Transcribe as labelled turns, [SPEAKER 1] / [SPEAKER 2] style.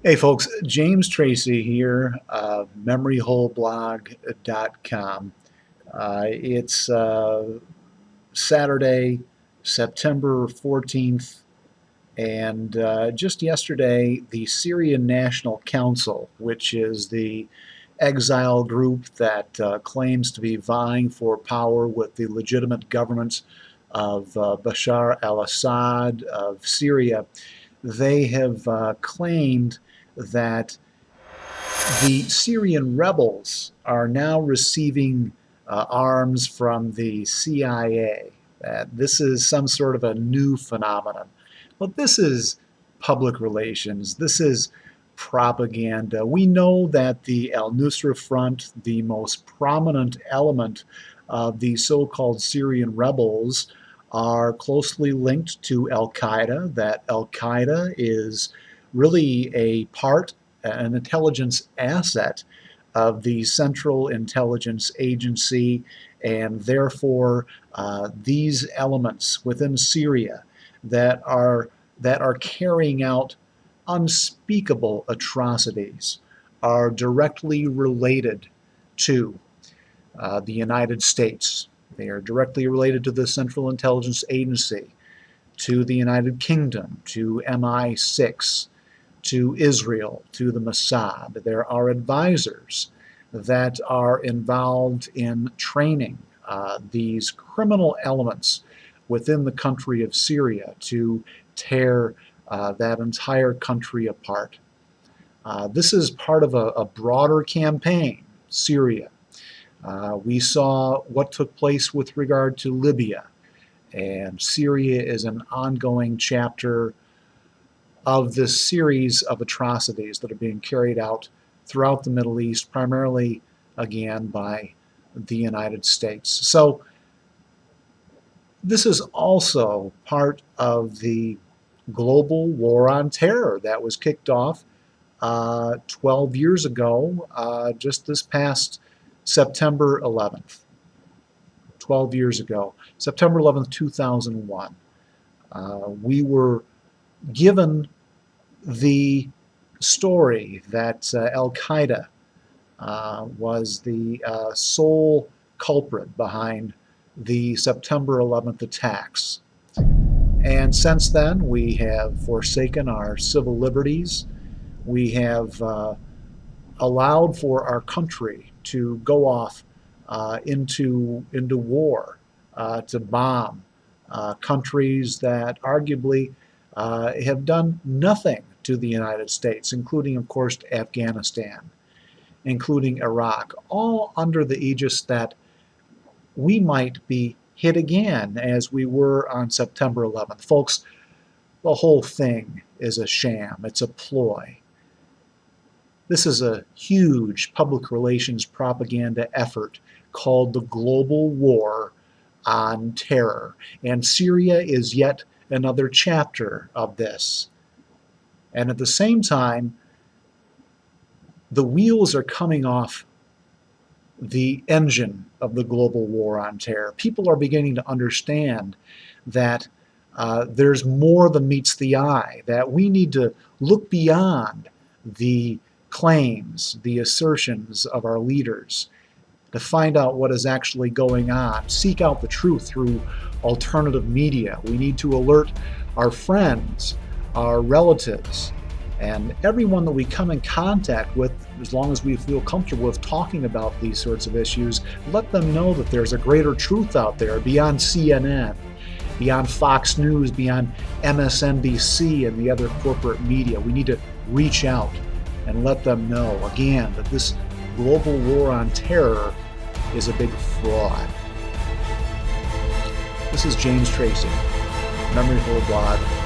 [SPEAKER 1] Hey folks, James Tracy here, memoryholeblog.com. It's Saturday, September 14th, and just yesterday, the Syrian National Council, which is the exile group that claims to be vying for power with the legitimate government of Bashar al-Assad of Syria, they have claimed that the Syrian rebels are now receiving arms from the CIA. This is some sort of a new phenomenon. Well, this is public relations. This is propaganda. We know that the Al Nusra Front, the most prominent element of the so-called Syrian rebels, are closely linked to Al Qaeda, that Al Qaeda is really a part, an intelligence asset of the Central Intelligence Agency, and therefore these elements within Syria that are carrying out unspeakable atrocities are directly related to the United States. They are directly related to the Central Intelligence Agency, to the United Kingdom, to MI6, to Israel, to the Mossad. There are advisors that are involved in training these criminal elements within the country of Syria to tear that entire country apart. This is part of a broader campaign, Syria. We saw what took place with regard to Libya, and Syria is an ongoing chapter of this series of atrocities that are being carried out throughout the Middle East, primarily, again, by the United States. So this is also part of the global war on terror that was kicked off 12 years ago, just this past September 11th. 12 years ago, September 11th, 2001. We were given the story that Al Qaeda was the sole culprit behind the September 11th attacks. And since then, we have forsaken our civil liberties. We have allowed for our country to go off into war, to bomb countries that arguably have done nothing to the United States, including, of course, Afghanistan, including Iraq, all under the aegis that we might be hit again as we were on September 11th. Folks, the whole thing is a sham. It's a ploy. This is a huge public relations propaganda effort called the Global War on Terror. And Syria is yet another chapter of this. And at the same time, the wheels are coming off the engine of the global war on terror. People are beginning to understand that there's more than meets the eye, that we need to look beyond the claims, the assertions of our leaders, to find out what is actually going on, seek out the truth through alternative media. We need to alert our friends, our relatives, and everyone that we come in contact with, as long as we feel comfortable with talking about these sorts of issues, let them know that there's a greater truth out there beyond CNN, beyond Fox News, beyond MSNBC and the other corporate media. We need to reach out and let them know, again, that this global war on terror is a big fraud. This is James Tracy, memoryholeblog.com.